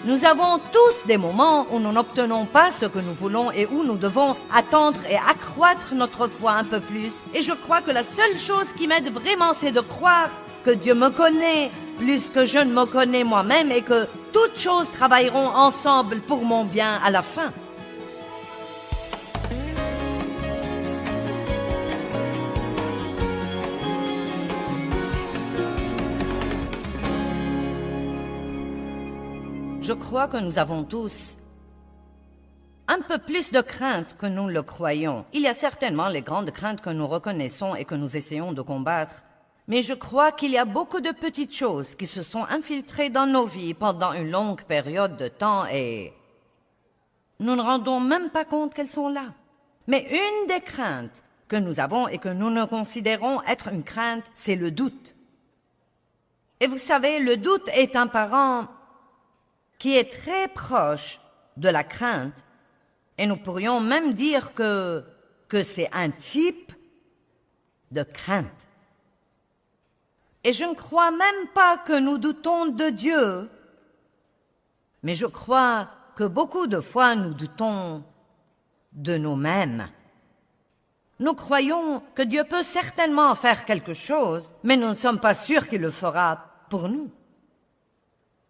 Nous avons tous des moments où nous n'obtenons pas ce que nous voulons et où nous devons attendre et accroître notre foi un peu plus. Et je crois que la seule chose qui m'aide vraiment, c'est de croire que Dieu me connaît plus que je ne me connais moi-même et que toutes choses travailleront ensemble pour mon bien à la fin. Je crois que nous avons tous un peu plus de crainte que nous le croyons. Il y a certainement les grandes craintes que nous reconnaissons et que nous essayons de combattre. Mais je crois qu'il y a beaucoup de petites choses qui se sont infiltrées dans nos vies pendant une longue période de temps et nous ne rendons même pas compte qu'elles sont là. Mais une des craintes que nous avons et que nous ne considérons être une crainte, c'est le doute. Et vous savez, le doute est un parent qui est très proche de la crainte, et nous pourrions même dire que c'est un type de crainte. Et je ne crois même pas que nous doutons de Dieu, mais je crois que beaucoup de fois nous doutons de nous-mêmes. Nous croyons que Dieu peut certainement faire quelque chose, mais nous ne sommes pas sûrs qu'il le fera pour nous.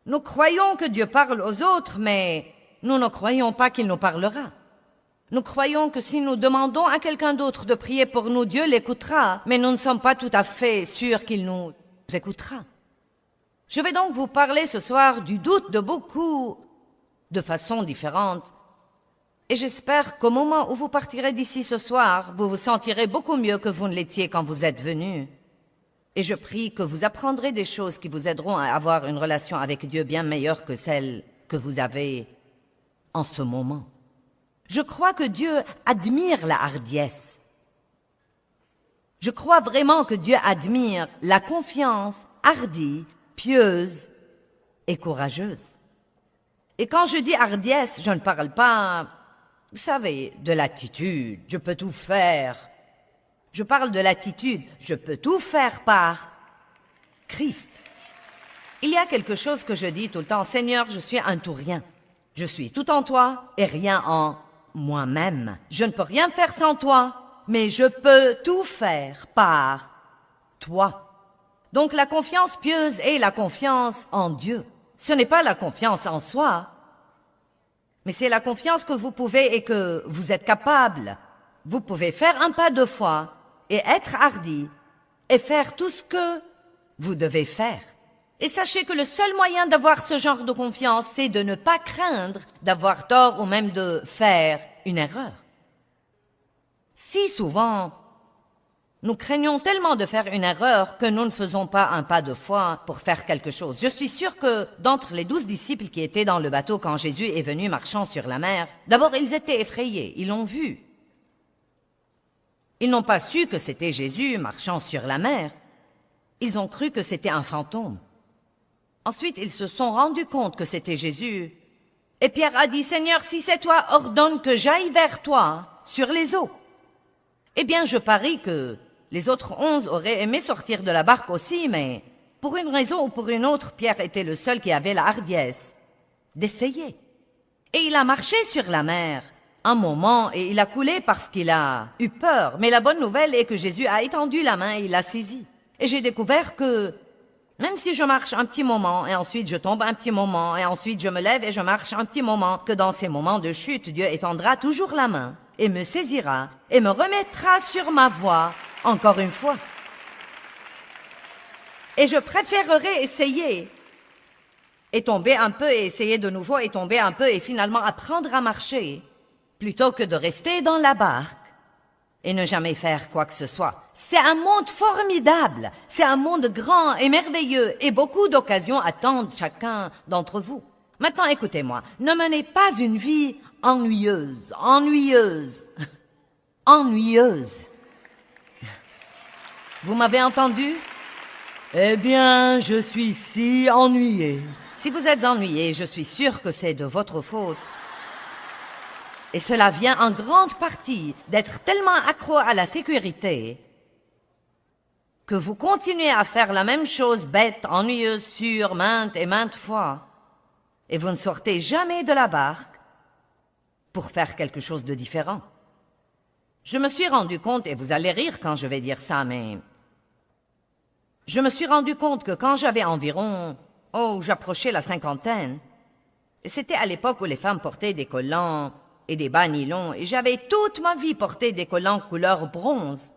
Nous croyons que Dieu parle aux autres, mais nous ne croyons pas qu'il nous parlera. Nous croyons que si nous demandons à quelqu'un d'autre de prier pour nous, Dieu l'écoutera, mais nous ne sommes pas tout à fait sûrs qu'il nous écoutera. Je vais donc vous parler ce soir du doute de beaucoup de façons différentes. Et j'espère qu'au moment où vous partirez d'ici ce soir, vous vous sentirez beaucoup mieux que vous ne l'étiez quand vous êtes venus. Et je prie que vous apprendrez des choses qui vous aideront à avoir une relation avec Dieu bien meilleure que celle que vous avez en ce moment. Je crois que Dieu admire la hardiesse. Je crois vraiment que Dieu admire la confiance hardie, pieuse et courageuse. Et quand je dis hardiesse, je ne parle pas, vous savez, de l'attitude, je peux tout faire. Je parle de l'attitude, je peux tout faire par Christ. Il y a quelque chose que je dis tout le temps, Seigneur, je suis un tout rien. Je suis tout en toi et rien en moi-même. Je ne peux rien faire sans toi, mais je peux tout faire par toi. Donc la confiance pieuse est la confiance en Dieu. Ce n'est pas la confiance en soi, mais c'est la confiance que vous pouvez et que vous êtes capable. Vous pouvez faire un pas de foi et être hardi et faire tout ce que vous devez faire. Et sachez que le seul moyen d'avoir ce genre de confiance, c'est de ne pas craindre d'avoir tort ou même de faire une erreur. Si souvent, nous craignons tellement de faire une erreur que nous ne faisons pas un pas de foi pour faire quelque chose. Je suis sûre que d'entre les 12 disciples qui étaient dans le bateau quand Jésus est venu marchant sur la mer, d'abord ils étaient effrayés, ils l'ont vu. Ils n'ont pas su que c'était Jésus marchant sur la mer. Ils ont cru que c'était un fantôme. Ensuite, ils se sont rendus compte que c'était Jésus. Et Pierre a dit, « Seigneur, si c'est toi, ordonne que j'aille vers toi sur les eaux. » Eh bien, je parie que les autres 11 auraient aimé sortir de la barque aussi, mais pour une raison ou pour une autre, Pierre était le seul qui avait la hardiesse d'essayer. Et il a marché sur la mer un moment et il a coulé parce qu'il a eu peur. Mais la bonne nouvelle est que Jésus a étendu la main et il l'a saisi. Et j'ai découvert que même si je marche un petit moment et ensuite je tombe un petit moment et ensuite je me lève et je marche un petit moment, que dans ces moments de chute, Dieu étendra toujours la main et me saisira et me remettra sur ma voie encore une fois. Et je préférerais essayer et tomber un peu et essayer de nouveau et tomber un peu et finalement apprendre à marcher plutôt que de rester dans la barque et ne jamais faire quoi que ce soit. C'est un monde formidable, c'est un monde grand et merveilleux et beaucoup d'occasions attendent chacun d'entre vous. Maintenant, écoutez-moi, ne menez pas une vie ennuyeuse. Vous m'avez entendu? Eh bien, je suis si ennuyé. Si vous êtes ennuyé, je suis sûre que c'est de votre faute. Et cela vient en grande partie d'être tellement accro à la sécurité que vous continuez à faire la même chose bête, ennuyeuse, sûre, maintes et maintes fois. et vous ne sortez jamais de la barque pour faire quelque chose de différent. Je me suis rendu compte, et vous allez rire quand je vais dire ça, mais je me suis rendu compte que quand j'avais environ, j'approchais la cinquantaine, c'était à l'époque où les femmes portaient des collants et des bas nylons, et j'avais toute ma vie porté des collants couleur bronze.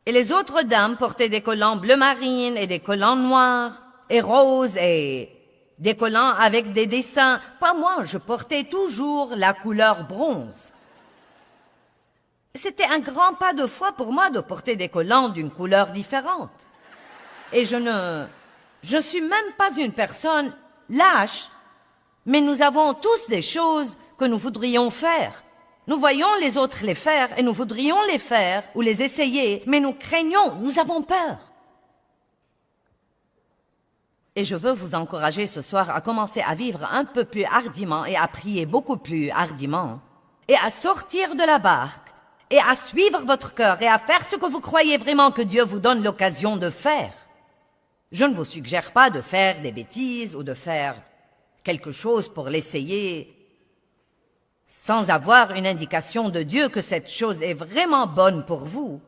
Et les autres dames portaient des collants bleu marine et des collants noirs et roses et des collants avec des dessins. Pas moi, je portais toujours la couleur bronze. C'était un grand pas de foi pour moi de porter des collants d'une couleur différente. Et je suis même pas une personne lâche, mais nous avons tous des choses que nous voudrions faire. Nous voyons les autres les faire et nous voudrions les faire ou les essayer, mais nous craignons, nous avons peur. Et je veux vous encourager ce soir à commencer à vivre un peu plus hardiment et à prier beaucoup plus hardiment et à sortir de la barque et à suivre votre cœur et à faire ce que vous croyez vraiment que Dieu vous donne l'occasion de faire. Je ne vous suggère pas de faire des bêtises ou de faire quelque chose pour l'essayer sans avoir une indication de Dieu que cette chose est vraiment bonne pour vous.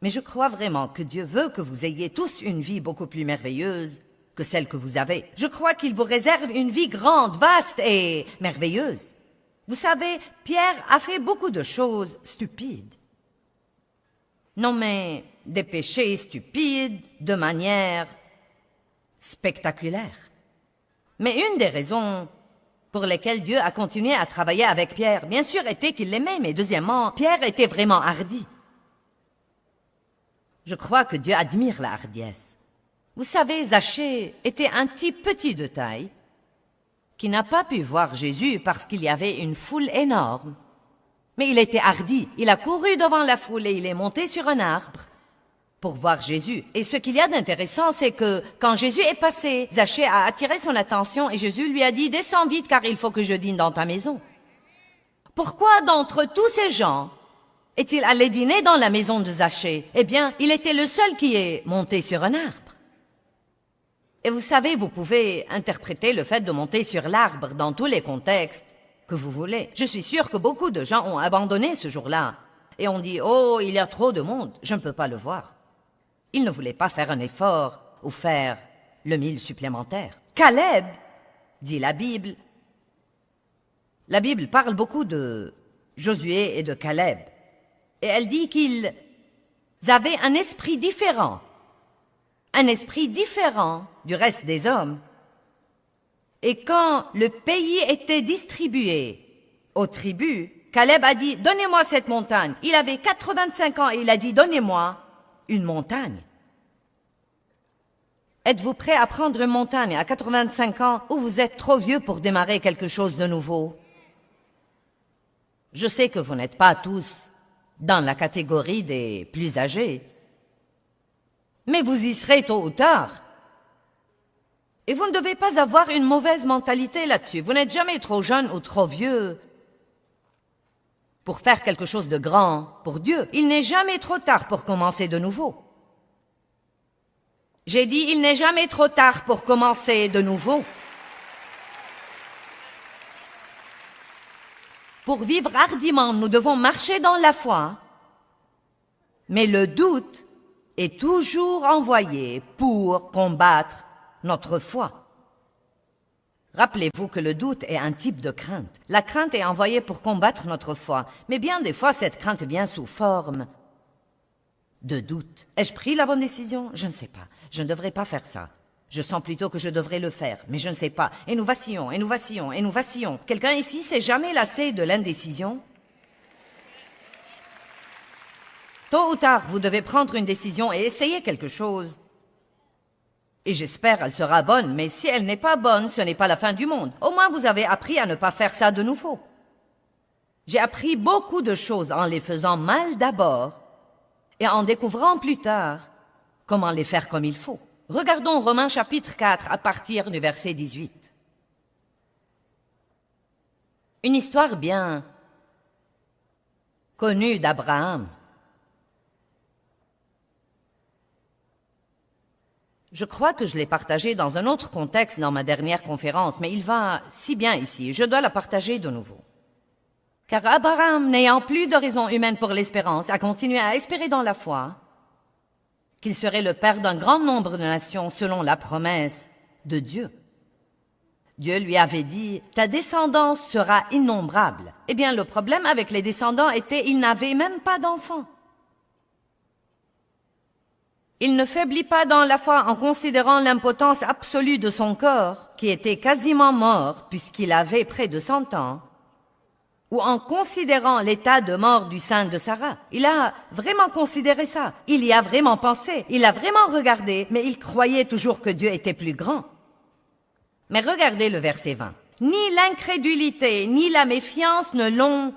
Mais je crois vraiment que Dieu veut que vous ayez tous une vie beaucoup plus merveilleuse que celle que vous avez. Je crois qu'il vous réserve une vie grande, vaste et merveilleuse. Vous savez, Pierre a fait beaucoup de choses stupides. Non mais des péchés stupides de manière spectaculaire. Mais une des raisons pour lesquelles Dieu a continué à travailler avec Pierre, bien sûr, était qu'il l'aimait, mais deuxièmement, Pierre était vraiment hardi. Je crois que Dieu admire la hardiesse. Vous savez, Zachée était un type petit de taille qui n'a pas pu voir Jésus parce qu'il y avait une foule énorme. Mais il était hardi, il a couru devant la foule et il est monté sur un arbre pour voir Jésus. Et ce qu'il y a d'intéressant, c'est que quand Jésus est passé, Zachée a attiré son attention et Jésus lui a dit « Descends vite car il faut que je dîne dans ta maison. » Pourquoi d'entre tous ces gens est-il allé dîner dans la maison de Zachée? Eh bien, il était le seul qui est monté sur un arbre. Et vous savez, vous pouvez interpréter le fait de monter sur l'arbre dans tous les contextes que vous voulez. Je suis sûre que beaucoup de gens ont abandonné ce jour-là et ont dit « Oh, il y a trop de monde, je ne peux pas le voir. » Ils ne voulaient pas faire un effort ou faire le mille supplémentaire. Caleb, dit la Bible. La Bible parle beaucoup de Josué et de Caleb. Et elle dit qu'ils avaient un esprit différent du reste des hommes. Et quand le pays était distribué aux tribus, Caleb a dit « Donnez-moi cette montagne ». Il avait 85 ans et il a dit « Donnez-moi une montagne ». Êtes-vous prêt à prendre une montagne à 85 ans ou vous êtes trop vieux pour démarrer quelque chose de nouveau? Je sais que vous n'êtes pas tous dans la catégorie des plus âgés, mais vous y serez tôt ou tard. Et vous ne devez pas avoir une mauvaise mentalité là-dessus. Vous n'êtes jamais trop jeune ou trop vieux pour faire quelque chose de grand pour Dieu. Il n'est jamais trop tard pour commencer de nouveau. J'ai dit, il n'est jamais trop tard pour commencer de nouveau. Pour vivre hardiment, nous devons marcher dans la foi. Mais le doute est toujours envoyé pour combattre notre foi. Rappelez-vous que le doute est un type de crainte. La crainte est envoyée pour combattre notre foi, mais bien des fois cette crainte vient sous forme de doute. Ai-je pris la bonne décision? Je ne sais pas. Je ne devrais pas faire ça. Je sens plutôt que je devrais le faire, mais je ne sais pas. Et nous vacillons, et nous vacillons, et nous vacillons. Quelqu'un ici s'est jamais lassé de l'indécision? Tôt ou tard, vous devez prendre une décision et essayer quelque chose. Et j'espère qu'elle sera bonne, mais si elle n'est pas bonne, ce n'est pas la fin du monde. Au moins, vous avez appris à ne pas faire ça de nouveau. J'ai appris beaucoup de choses en les faisant mal d'abord et en découvrant plus tard comment les faire comme il faut. Regardons Romains chapitre 4 à partir du verset 18. Une histoire bien connue d'Abraham. Je crois que je l'ai partagé dans un autre contexte dans ma dernière conférence, mais il va si bien ici, je dois la partager de nouveau. Car Abraham, n'ayant plus de raison humaine pour l'espérance, a continué à espérer dans la foi qu'il serait le père d'un grand nombre de nations selon la promesse de Dieu. Dieu lui avait dit « Ta descendance sera innombrable ». Eh bien, le problème avec les descendants était qu'ils n'avaient même pas d'enfants. Il ne faiblit pas dans la foi en considérant l'impotence absolue de son corps, qui était quasiment mort puisqu'il avait près de 100 ans, ou en considérant l'état de mort du sein de Sarah. Il a vraiment considéré ça, il y a vraiment pensé, il a vraiment regardé, mais il croyait toujours que Dieu était plus grand. Mais regardez le verset 20. Ni l'incrédulité, ni la méfiance ne l'ont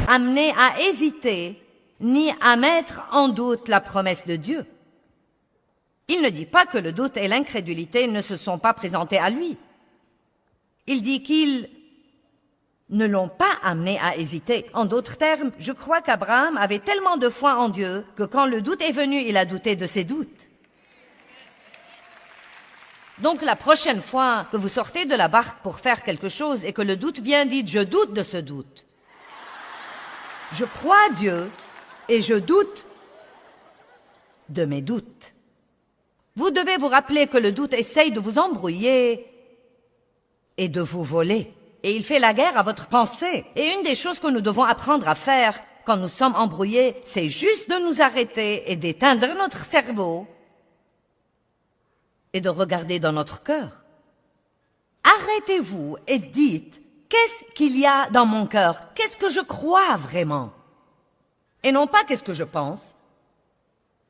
amené à hésiter, ni à mettre en doute la promesse de Dieu. Il ne dit pas que le doute et l'incrédulité ne se sont pas présentés à lui. Il dit qu'ils ne l'ont pas amené à hésiter. En d'autres termes, je crois qu'Abraham avait tellement de foi en Dieu que quand le doute est venu, il a douté de ses doutes. Donc la prochaine fois que vous sortez de la barque pour faire quelque chose et que le doute vient, dites « Je doute de ce doute ». Je crois à Dieu et je doute de mes doutes. Vous devez vous rappeler que le doute essaye de vous embrouiller et de vous voler. Et il fait la guerre à votre pensée. Et une des choses que nous devons apprendre à faire quand nous sommes embrouillés, c'est juste de nous arrêter et d'éteindre notre cerveau et de regarder dans notre cœur. Arrêtez-vous et dites: qu'est-ce qu'il y a dans mon cœur? Qu'est-ce que je crois vraiment? Et non pas qu'est-ce que je pense.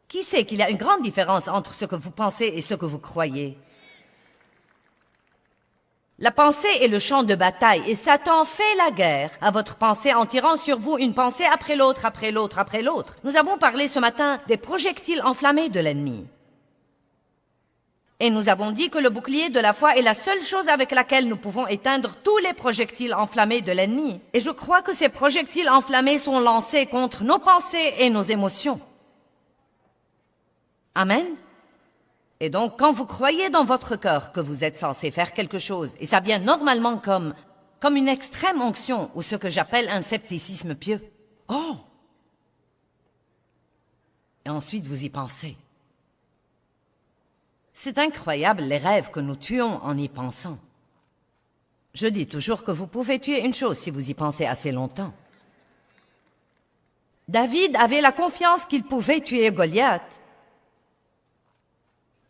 Qui sait qu'il y a une grande différence entre ce que vous pensez et ce que vous croyez? La pensée est le champ de bataille et Satan fait la guerre à votre pensée en tirant sur vous une pensée après l'autre, après l'autre, après l'autre. Nous avons parlé ce matin des projectiles enflammés de l'ennemi. Et nous avons dit que le bouclier de la foi est la seule chose avec laquelle nous pouvons éteindre tous les projectiles enflammés de l'ennemi. Et je crois que ces projectiles enflammés sont lancés contre nos pensées et nos émotions. Amen. Et donc, quand vous croyez dans votre cœur que vous êtes censé faire quelque chose, et ça vient normalement comme une extrême onction ou ce que j'appelle un scepticisme pieux. Oh! Et ensuite, vous y pensez. C'est incroyable les rêves que nous tuons en y pensant. Je dis toujours que vous pouvez tuer une chose si vous y pensez assez longtemps. David avait la confiance qu'il pouvait tuer Goliath.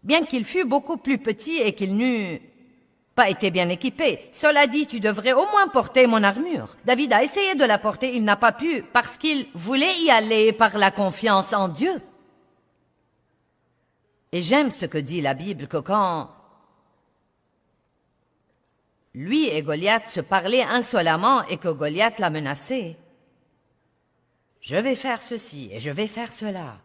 bien qu'il fût beaucoup plus petit et qu'il n'eût pas été bien équipé. Cela dit, tu devrais au moins porter mon armure. David a essayé de la porter, il n'a pas pu, parce qu'il voulait y aller par la confiance en Dieu. Et j'aime ce que dit la Bible, que quand lui et Goliath se parlaient insolemment et que Goliath l'a menacé, « Je vais faire ceci et je vais faire cela. »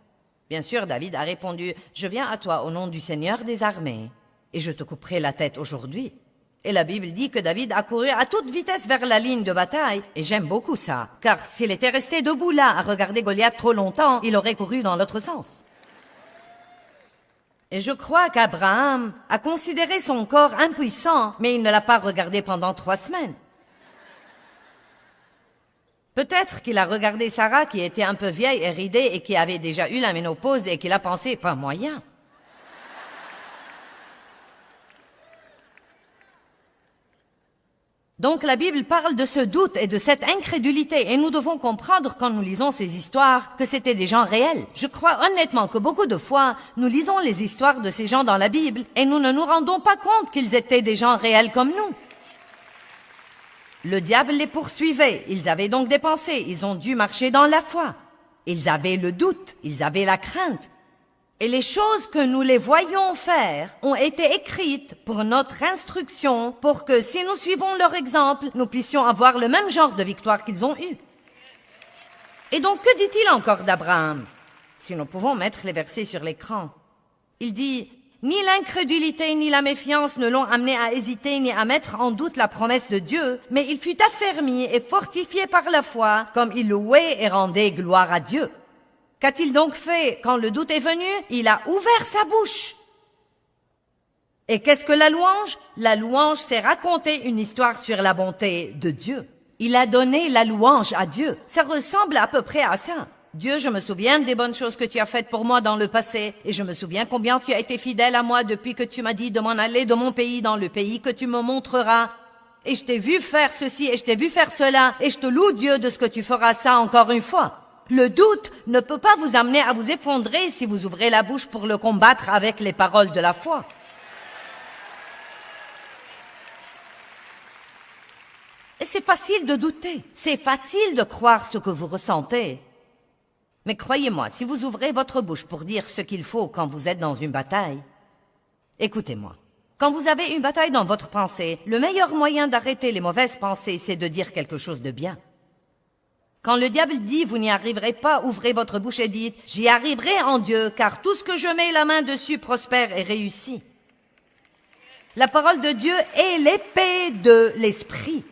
Bien sûr, David a répondu, « Je viens à toi au nom du Seigneur des armées, et je te couperai la tête aujourd'hui. » Et la Bible dit que David a couru à toute vitesse vers la ligne de bataille, et j'aime beaucoup ça, car s'il était resté debout là à regarder Goliath trop longtemps, il aurait couru dans l'autre sens. Et je crois qu'Abraham a considéré son corps impuissant, mais il ne l'a pas regardé pendant 3 semaines. Peut-être qu'il a regardé Sarah qui était un peu vieille et ridée et qui avait déjà eu la ménopause et qu'il a pensé, pas moyen. Donc la Bible parle de ce doute et de cette incrédulité et nous devons comprendre quand nous lisons ces histoires que c'était des gens réels. Je crois honnêtement que beaucoup de fois, nous lisons les histoires de ces gens dans la Bible et nous ne nous rendons pas compte qu'ils étaient des gens réels comme nous. Le diable les poursuivait, ils avaient donc des pensées, ils ont dû marcher dans la foi. Ils avaient le doute, ils avaient la crainte. Et les choses que nous les voyons faire ont été écrites pour notre instruction, pour que si nous suivons leur exemple, nous puissions avoir le même genre de victoire qu'ils ont eu. Et donc, que dit-il encore d'Abraham? Si nous pouvons mettre les versets sur l'écran. Il dit, « Ni l'incrédulité ni la méfiance ne l'ont amené à hésiter ni à mettre en doute la promesse de Dieu, mais il fut affermi et fortifié par la foi, comme il louait et rendait gloire à Dieu. » Qu'a-t-il donc fait? Quand le doute est venu, il a ouvert sa bouche. Et qu'est-ce que la louange? La louange, c'est raconter une histoire sur la bonté de Dieu. Il a donné la louange à Dieu. Ça ressemble à peu près à ça. Dieu, je me souviens des bonnes choses que tu as faites pour moi dans le passé, et je me souviens combien tu as été fidèle à moi depuis que tu m'as dit de m'en aller de mon pays dans le pays que tu me montreras. Et je t'ai vu faire ceci et je t'ai vu faire cela, et je te loue Dieu de ce que tu feras ça encore une fois. Le doute ne peut pas vous amener à vous effondrer si vous ouvrez la bouche pour le combattre avec les paroles de la foi. Et c'est facile de douter, c'est facile de croire ce que vous ressentez. Mais croyez-moi, si vous ouvrez votre bouche pour dire ce qu'il faut quand vous êtes dans une bataille, écoutez-moi. Quand vous avez une bataille dans votre pensée, le meilleur moyen d'arrêter les mauvaises pensées, c'est de dire quelque chose de bien. Quand le diable dit « vous n'y arriverez pas », ouvrez votre bouche et dites « j'y arriverai en Dieu, car tout ce que je mets la main dessus prospère et réussit ». La parole de Dieu est l'épée de l'esprit.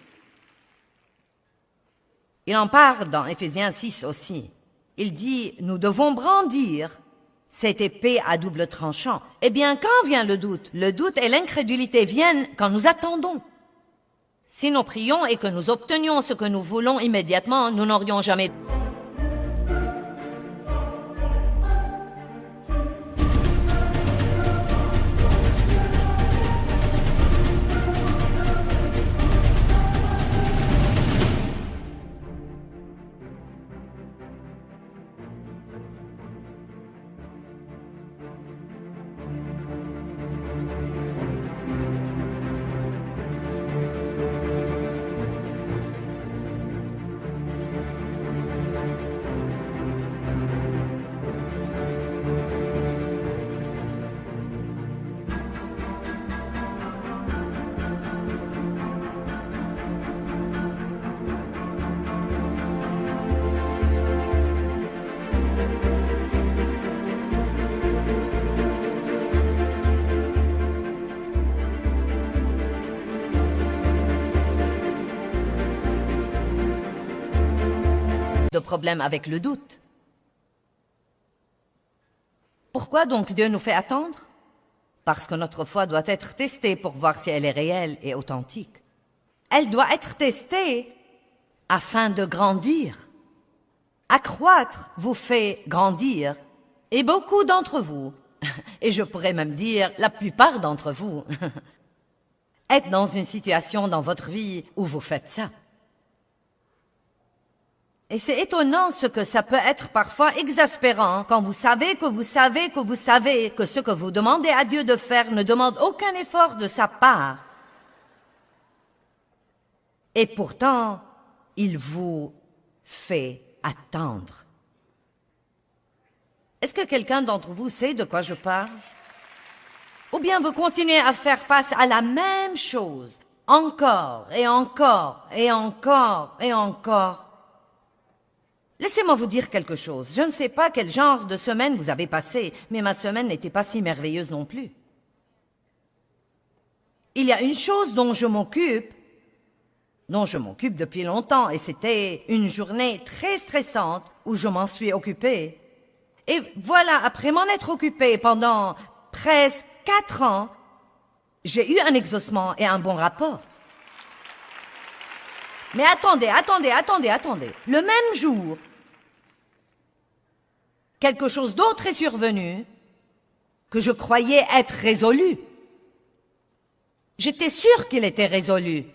Il en parle dans Éphésiens 6 aussi. Il dit « nous devons brandir cette épée à double tranchant ». Eh bien, quand vient le doute? Le doute et l'incrédulité viennent quand nous attendons. Si nous prions et que nous obtenions ce que nous voulons immédiatement, nous n'aurions jamais... de problème avec le doute. Pourquoi donc Dieu nous fait attendre? Parce que notre foi doit être testée pour voir si elle est réelle et authentique. Elle doit être testée afin de grandir. Accroître vous fait grandir. Et beaucoup d'entre vous, et je pourrais même dire la plupart d'entre vous, êtes dans une situation dans votre vie où vous faites ça. Et c'est étonnant ce que ça peut être parfois exaspérant quand vous savez que vous savez que vous savez que ce que vous demandez à Dieu de faire ne demande aucun effort de sa part. Et pourtant, il vous fait attendre. Est-ce que quelqu'un d'entre vous sait de quoi je parle? Ou bien vous continuez à faire face à la même chose, encore et encore et encore et encore. Laissez-moi vous dire quelque chose. Je ne sais pas quel genre de semaine vous avez passé, mais ma semaine n'était pas si merveilleuse non plus. Il y a une chose dont je m'occupe depuis longtemps, et c'était une journée très stressante où je m'en suis occupée. Et voilà, après m'en être occupée pendant presque 4 ans, j'ai eu un exaucement et un bon rapport. Mais attendez. Le même jour, quelque chose d'autre est survenu que je croyais être résolu. J'étais sûre qu'il était résolu.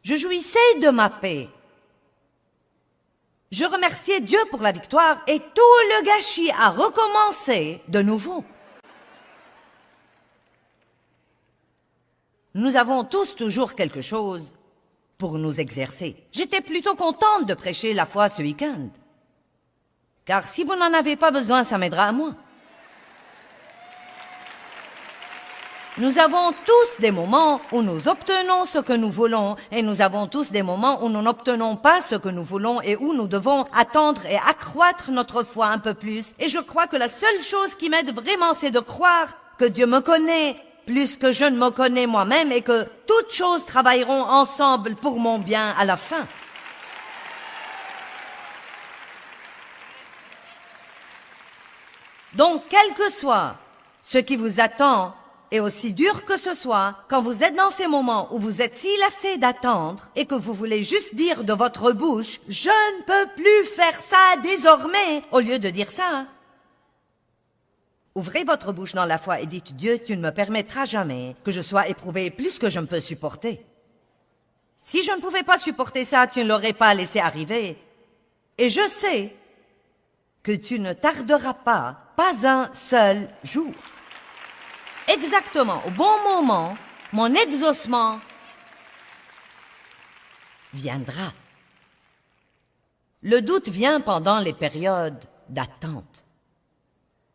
Je jouissais de ma paix. Je remerciais Dieu pour la victoire et tout le gâchis a recommencé de nouveau. Nous avons tous toujours quelque chose pour nous exercer. J'étais plutôt contente de prêcher la foi ce week-end. Car si vous n'en avez pas besoin, ça m'aidera à moi. Nous avons tous des moments où nous obtenons ce que nous voulons et nous avons tous des moments où nous n'obtenons pas ce que nous voulons et où nous devons attendre et accroître notre foi un peu plus. Et je crois que la seule chose qui m'aide vraiment, c'est de croire que Dieu me connaît plus que je ne me connais moi-même et que toutes choses travailleront ensemble pour mon bien à la fin. Donc, quel que soit ce qui vous attend, et aussi dur que ce soit, quand vous êtes dans ces moments où vous êtes si lassé d'attendre et que vous voulez juste dire de votre bouche « Je ne peux plus faire ça désormais » au lieu de dire ça. Ouvrez votre bouche dans la foi et dites « Dieu, tu ne me permettras jamais que je sois éprouvé plus que je ne peux supporter. Si je ne pouvais pas supporter ça, tu ne l'aurais pas laissé arriver. Et je sais que tu ne tarderas pas un seul jour. » Exactement, au bon moment, mon exaucement viendra. Le doute vient pendant les périodes d'attente.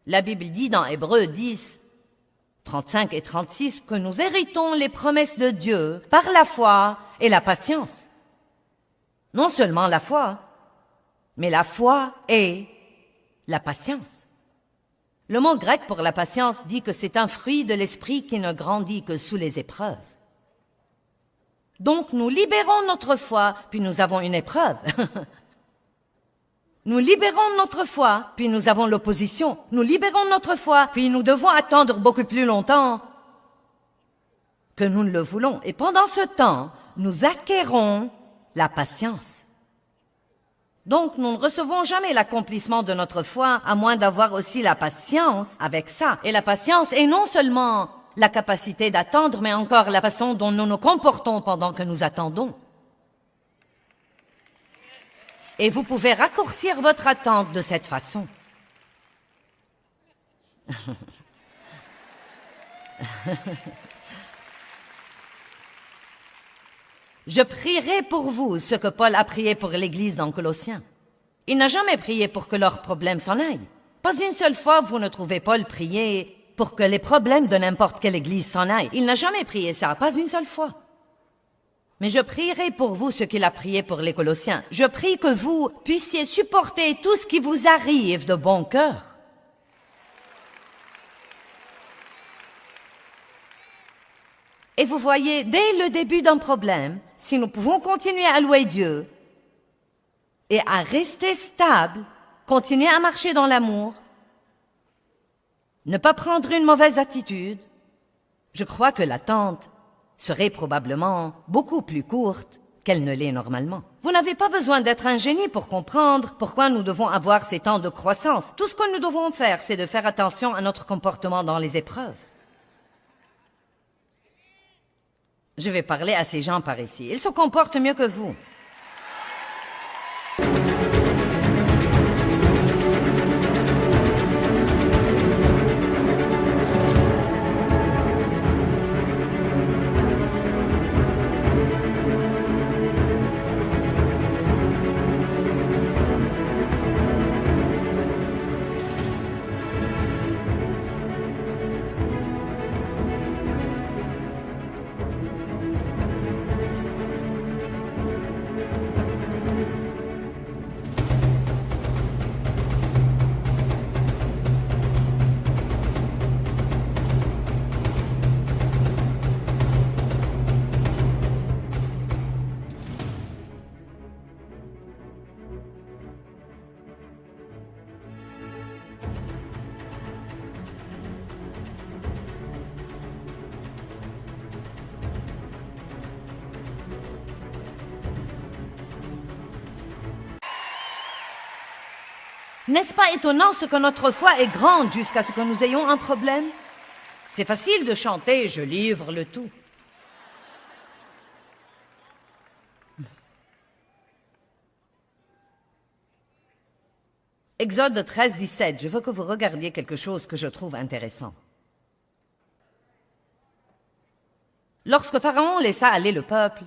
La Bible dit dans Hébreux 10, 35 et 36 que nous héritons les promesses de Dieu par la foi et la patience. Non seulement la foi, mais la foi et la patience. Le mot grec pour la patience dit que c'est un fruit de l'esprit qui ne grandit que sous les épreuves. Donc nous libérons notre foi, puis nous avons une épreuve. Nous libérons notre foi, puis nous avons l'opposition. Nous libérons notre foi, puis nous devons attendre beaucoup plus longtemps que nous ne le voulons. Et pendant ce temps, nous acquérons la patience. Donc, nous ne recevons jamais l'accomplissement de notre foi, à moins d'avoir aussi la patience avec ça. Et la patience est non seulement la capacité d'attendre, mais encore la façon dont nous nous comportons pendant que nous attendons. Et vous pouvez raccourcir votre attente de cette façon. Je prierai pour vous ce que Paul a prié pour l'Église dans Colossiens. Il n'a jamais prié pour que leurs problèmes s'en aillent. Pas une seule fois vous ne trouvez Paul prier pour que les problèmes de n'importe quelle Église s'en aillent. Il n'a jamais prié ça, pas une seule fois. Mais je prierai pour vous ce qu'il a prié pour les Colossiens. Je prie que vous puissiez supporter tout ce qui vous arrive de bon cœur. Et vous voyez, dès le début d'un problème, si nous pouvons continuer à louer Dieu et à rester stable, continuer à marcher dans l'amour, ne pas prendre une mauvaise attitude, je crois que l'attente serait probablement beaucoup plus courte qu'elle ne l'est normalement. Vous n'avez pas besoin d'être un génie pour comprendre pourquoi nous devons avoir ces temps de croissance. Tout ce que nous devons faire, c'est de faire attention à notre comportement dans les épreuves. Je vais parler à ces gens par ici. Ils se comportent mieux que vous. N'est-ce pas étonnant ce que notre foi est grande jusqu'à ce que nous ayons un problème? C'est facile de chanter « Je livre le tout ». Exode 13, 17, je veux que vous regardiez quelque chose que je trouve intéressant. Lorsque Pharaon laissa aller le peuple,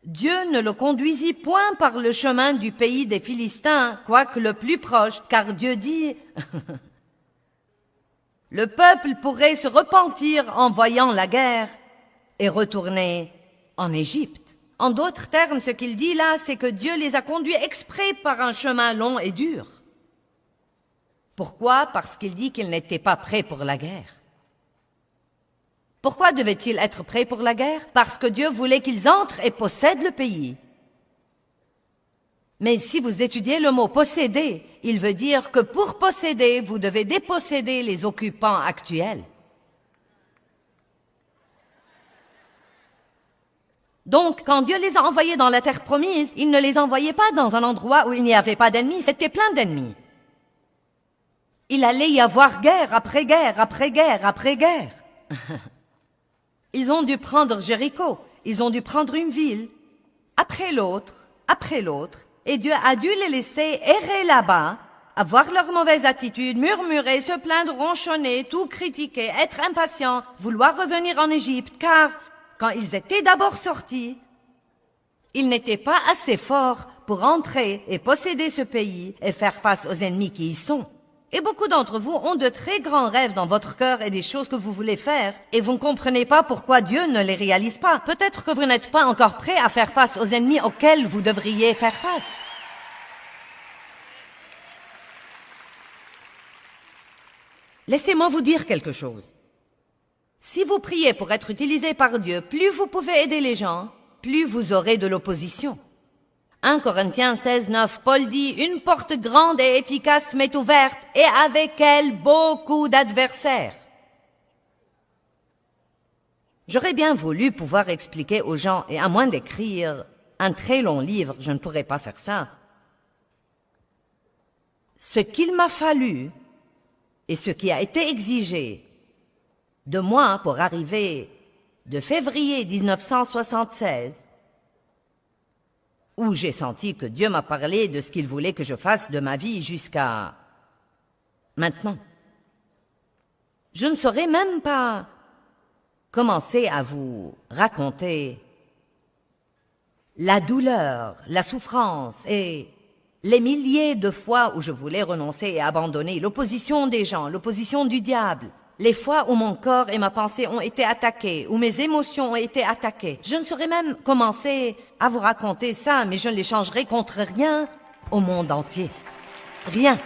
Dieu ne le conduisit point par le chemin du pays des Philistins, quoique le plus proche, car Dieu dit « Le peuple pourrait se repentir en voyant la guerre et retourner en Égypte. » En d'autres termes, ce qu'il dit là, c'est que Dieu les a conduits exprès par un chemin long et dur. Pourquoi? Parce qu'il dit qu'ils n'étaient pas prêts pour la guerre. Pourquoi devaient-ils être prêts pour la guerre? Parce que Dieu voulait qu'ils entrent et possèdent le pays. Mais si vous étudiez le mot « posséder », il veut dire que pour posséder, vous devez déposséder les occupants actuels. Donc, quand Dieu les a envoyés dans la terre promise, il ne les envoyait pas dans un endroit où il n'y avait pas d'ennemis, c'était plein d'ennemis. Il allait y avoir guerre après guerre, après guerre, après guerre. Ils ont dû prendre Jéricho, ils ont dû prendre une ville, après l'autre, et Dieu a dû les laisser errer là-bas, avoir leur mauvaise attitude, murmurer, se plaindre, ronchonner, tout critiquer, être impatients, vouloir revenir en Égypte, car quand ils étaient d'abord sortis, ils n'étaient pas assez forts pour entrer et posséder ce pays et faire face aux ennemis qui y sont. Et beaucoup d'entre vous ont de très grands rêves dans votre cœur et des choses que vous voulez faire, et vous ne comprenez pas pourquoi Dieu ne les réalise pas. Peut-être que vous n'êtes pas encore prêt à faire face aux ennemis auxquels vous devriez faire face. Laissez-moi vous dire quelque chose. Si vous priez pour être utilisé par Dieu, plus vous pouvez aider les gens, plus vous aurez de l'opposition. 1 Corinthiens 16, 9, Paul dit « Une porte grande et efficace m'est ouverte, et avec elle beaucoup d'adversaires. » J'aurais bien voulu pouvoir expliquer aux gens, et à moins d'écrire un très long livre, je ne pourrais pas faire ça. Ce qu'il m'a fallu et ce qui a été exigé de moi pour arriver de février 1976, où j'ai senti que Dieu m'a parlé de ce qu'il voulait que je fasse de ma vie jusqu'à maintenant. Je ne saurais même pas commencer à vous raconter la douleur, la souffrance et les milliers de fois où je voulais renoncer et abandonner, l'opposition des gens, l'opposition du diable, les fois où mon corps et ma pensée ont été attaqués, où mes émotions ont été attaquées. Je ne saurais même commencer à vous raconter ça, mais je ne l'échangerai contre rien au monde entier. Rien.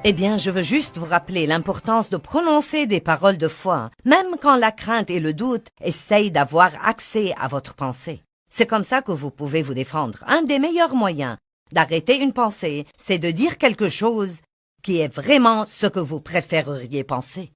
Eh bien, je veux juste vous rappeler l'importance de prononcer des paroles de foi, même quand la crainte et le doute essayent d'avoir accès à votre pensée. C'est comme ça que vous pouvez vous défendre. Un des meilleurs moyens d'arrêter une pensée, c'est de dire quelque chose qui est vraiment ce que vous préféreriez penser.